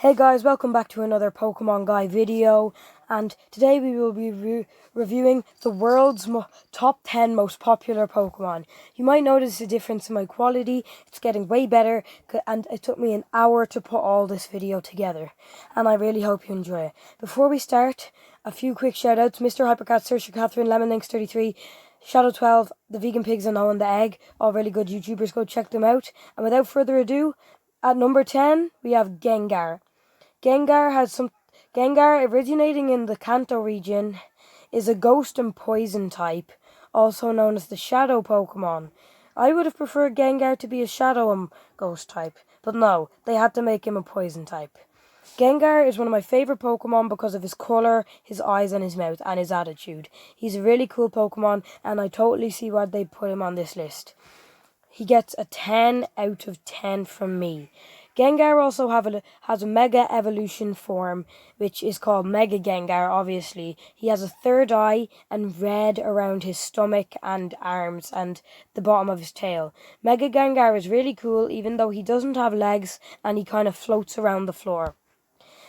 Hey guys, welcome back to another Pokemon Guy video, and today we will be reviewing the world's top 10 most popular Pokemon. You might notice a difference in my quality. It's getting way better, and it took me an hour to put all this video together, and I really hope you enjoy it. Before we start, a few quick shoutouts: Mr. Hypercat, Saoirse Catherine, LemonLinks33, Shadow12, The Vegan Pigs, and Owen the Egg, all really good YouTubers. Go check them out. And without further ado, at number 10, we have Gengar. Gengar, originating in the Kanto region, is a ghost and poison type, also known as the Shadow Pokemon. I would have preferred Gengar to be a Shadow and Ghost type, but no, they had to make him a poison type. Gengar is one of my favourite Pokemon because of his colour, his eyes and his mouth, and his attitude. He's a really cool Pokemon, and I totally see why they put him on this list. He gets a 10 out of 10 from me. Gengar also has a Mega Evolution form, which is called Mega Gengar, obviously. He has a third eye and red around his stomach and arms and the bottom of his tail. Mega Gengar is really cool, even though he doesn't have legs and he kind of floats around the floor.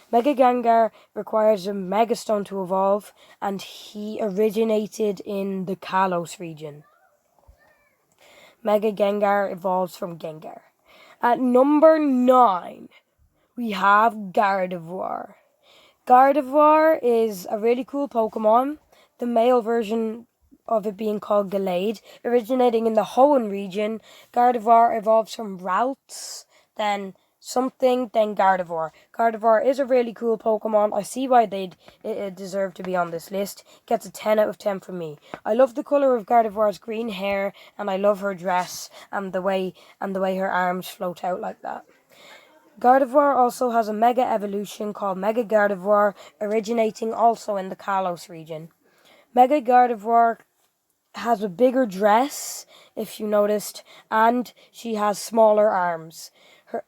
Mega Gengar requires a Mega Stone to evolve, and he originated in the Kalos region. Mega Gengar evolves from Gengar. At number 9, we have Gardevoir. Gardevoir is a really cool Pokemon, the male version of it being called Gallade. Originating in the Hoenn region, Gardevoir evolves from Ralts, then Gardevoir. Gardevoir is a really cool Pokemon. I see why it deserve to be on this list. Gets a 10 out of 10 from me. I love the colour of Gardevoir's green hair, and I love her dress and the way her arms float out like that. Gardevoir also has a Mega Evolution called Mega Gardevoir, originating also in the Kalos region. Mega Gardevoir has a bigger dress, if you noticed, and she has smaller arms.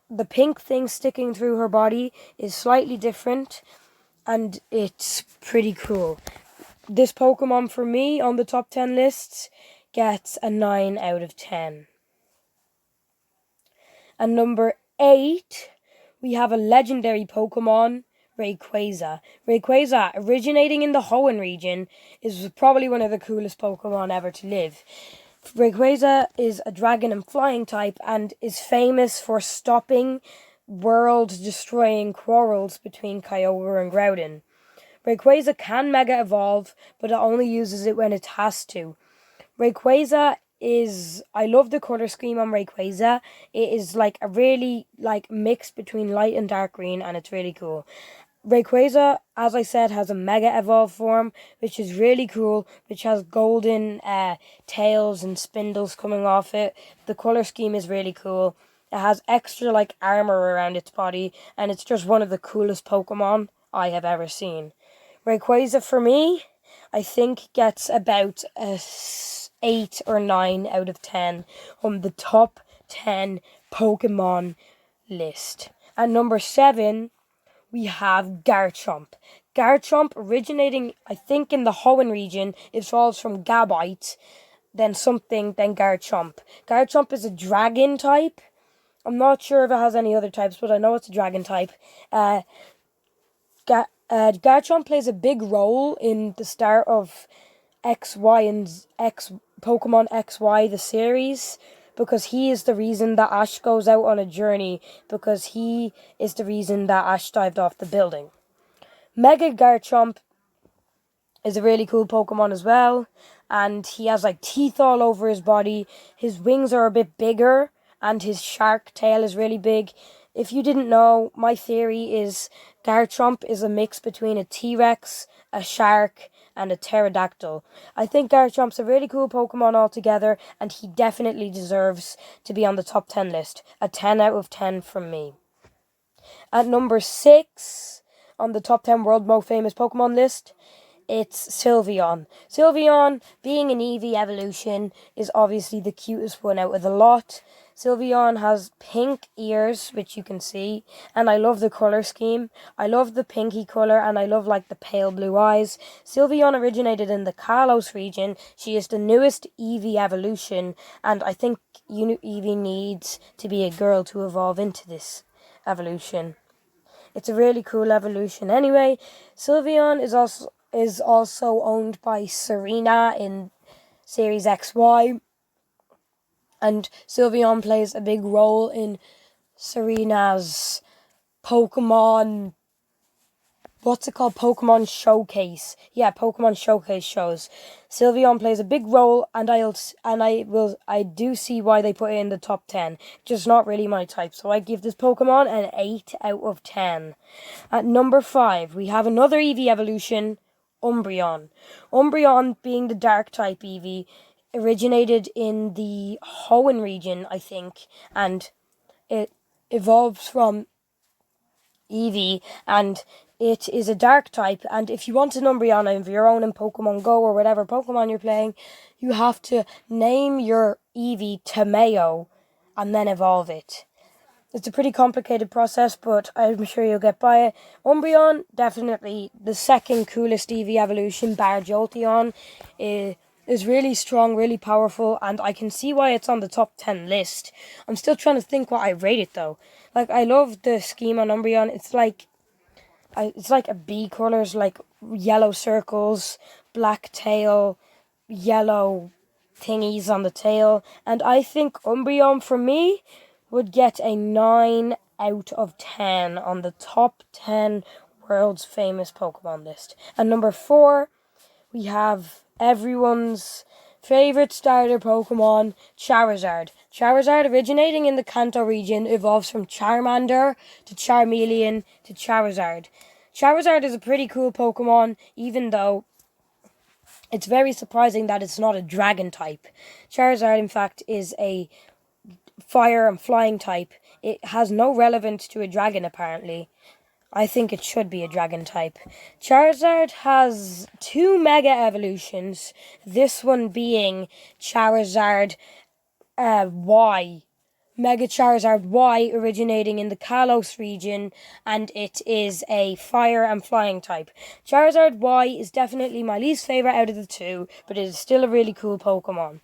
The pink thing sticking through her body is slightly different, and it's pretty cool. This Pokemon, for me, on the top 10 lists, gets a 9 out of 10. And number 8, we have a legendary Pokemon, Rayquaza. Rayquaza, originating in the Hoenn region, is probably one of the coolest Pokemon ever to live. Rayquaza is a dragon and flying type and is famous for stopping world-destroying quarrels between Kyogre and Groudon. Rayquaza can Mega Evolve, but it only uses it when it has to. I love the colour scheme on Rayquaza. It is like a really mix between light and dark green, and it's really cool. Rayquaza, as I said, has a Mega Evolve form, which is really cool, which has golden tails and spindles coming off it. The colour scheme is really cool. It has extra armour around its body, and it's just one of the coolest Pokemon I have ever seen. Rayquaza, for me, I think gets about a 8 or 9 out of 10 on the top 10 Pokemon list. At number 7, we have Garchomp. Garchomp, originating, I think, in the Hoenn region, evolves from Gabite, then Garchomp. Garchomp is a dragon type. I'm not sure if it has any other types, but I know it's a dragon type. Garchomp plays a big role in the start of Pokemon XY, the series, because he is the reason that Ash goes out on a journey, because he is the reason that Ash dived off the building. Mega Garchomp is a really cool Pokemon as well, and he has teeth all over his body. His wings are a bit bigger, and his shark tail is really big. If you didn't know, my theory is Garchomp is a mix between a T-Rex, a shark, and a pterodactyl. I think Garchomp's a really cool Pokemon altogether, and he definitely deserves to be on the top 10 list. A 10 out of 10 from me. At number 6 on the top 10 world most famous Pokemon list, it's Sylveon. Sylveon, being an Eevee evolution, is obviously the cutest one out of the lot. Sylveon has pink ears, which you can see, and I love the colour scheme. I love the pinky colour, and I love the pale blue eyes. Sylveon originated in the Kalos region. She is the newest Eevee evolution, and I think Eevee needs to be a girl to evolve into this evolution. it's a really cool evolution. Anyway, Sylveon is also owned by Serena in Series XY, and Sylveon plays a big role in Serena's Pokemon. What's it called? Pokemon Showcase. Yeah, Pokemon Showcase shows. Sylveon plays a big role, and I do see why they put it in the top 10. Just not really my type, so I give this Pokemon an 8 out of 10. At number 5, we have another Eevee evolution, Umbreon. Umbreon, being the Dark type Eevee, originated in the Hoenn region, I think, and it evolves from Eevee, and it is a dark type. And if you want an Umbreon of your own in Pokemon Go or whatever Pokemon you're playing, you have to name your Eevee Tomeo and then evolve it. It's a pretty complicated process, but I'm sure you'll get by it. Umbreon, definitely the second coolest Eevee evolution, bar Jolteon, is really strong, really powerful, and I can see why it's on the top 10 list. I'm still trying to think what I rate it, though. Like, I love the scheme on Umbreon. It's like a bee colours, like yellow circles, black tail, yellow thingies on the tail, and I think Umbreon, for me, would get a 9 out of 10 on the top 10 world's famous Pokemon list. And number 4, we have everyone's favourite starter Pokemon, Charizard. Charizard, originating in the Kanto region, evolves from Charmander to Charmeleon to Charizard. Charizard is a pretty cool Pokemon, even though it's very surprising that it's not a dragon type. Charizard, in fact, is a fire and flying type. It has no relevance to a dragon, apparently. I think it should be a dragon type. Charizard has 2 mega evolutions, this one being Charizard Y. Mega Charizard Y, originating in the Kalos region, and it is a fire and flying type. Charizard Y is definitely my least favourite out of the 2, but it is still a really cool Pokemon.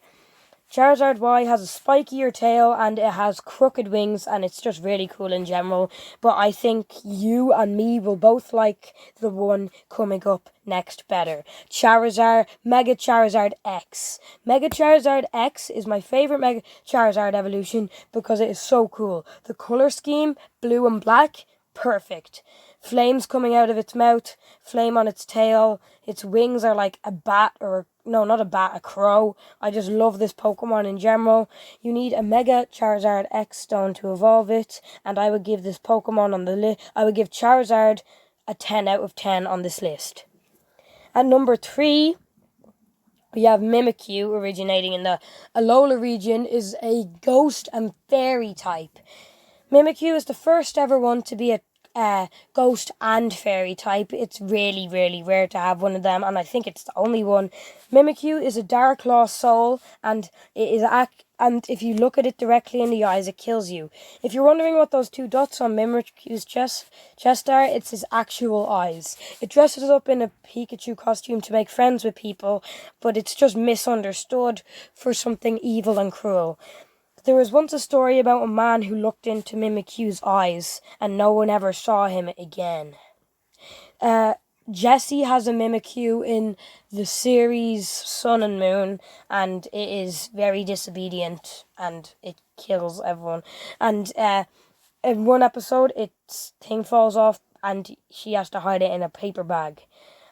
Charizard Y has a spikier tail and it has crooked wings, and it's just really cool in general. But I think you and me will both like the one coming up next better. Charizard, Mega Charizard X. Mega Charizard X is my favourite Mega Charizard evolution because it is so cool. The colour scheme, blue and black, perfect. Flames coming out of its mouth, flame on its tail, its wings are like a bat, or no, not a bat, a crow. I just love this Pokemon in general. You need a Mega Charizard X stone to evolve it, and I would give this Pokemon on the list, I would give Charizard a 10 out of 10 on this list. At number 3, we have Mimikyu, originating in the Alola region, is a ghost and fairy type. Mimikyu is the first ever one to be a ghost and fairy type. It's really, really rare to have one of them, and I think it's the only one. Mimikyu is a dark lost soul, and and if you look at it directly in the eyes, it kills you. If you're wondering what those 2 dots on Mimikyu's chest are, it's his actual eyes. It dresses up in a Pikachu costume to make friends with people, but it's just misunderstood for something evil and cruel. There was once a story about a man who looked into Mimikyu's eyes, and no one ever saw him again. Jessie has a Mimikyu in the series Sun and Moon, and it is very disobedient, and it kills everyone. And in one episode, its thing falls off, and she has to hide it in a paper bag.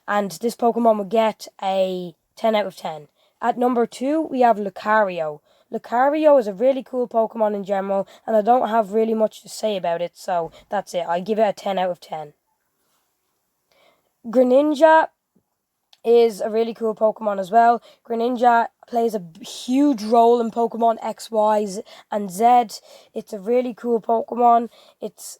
And this Pokemon would get a 10 out of 10. At number 2, we have Lucario. Lucario is a really cool Pokemon in general, and I don't have really much to say about it, so that's it. I give it a 10 out of 10. Greninja is a really cool Pokemon as well. Greninja plays a huge role in Pokemon X, Y, and Z. It's a really cool Pokemon. It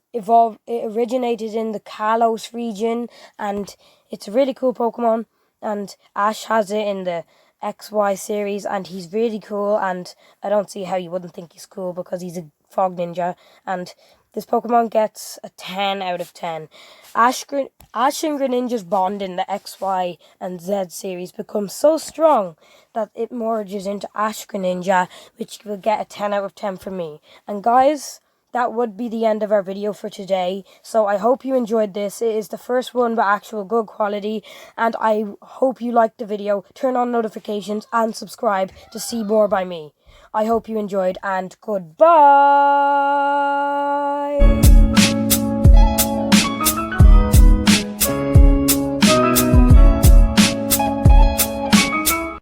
originated in the Kalos region, and it's a really cool Pokemon. And Ash has it in the XY series, and he's really cool, and I don't see how you wouldn't think he's cool because he's a fog ninja, and this Pokemon gets a 10 out of 10. Ash and Greninja's bond in the XY and Z series becomes so strong that it merges into Ash Greninja, which will get a 10 out of 10 for me. And guys, that would be the end of our video for today. So I hope you enjoyed this. It is the first one with actual good quality, and I hope you liked the video. Turn on notifications and subscribe to see more by me. I hope you enjoyed, and goodbye.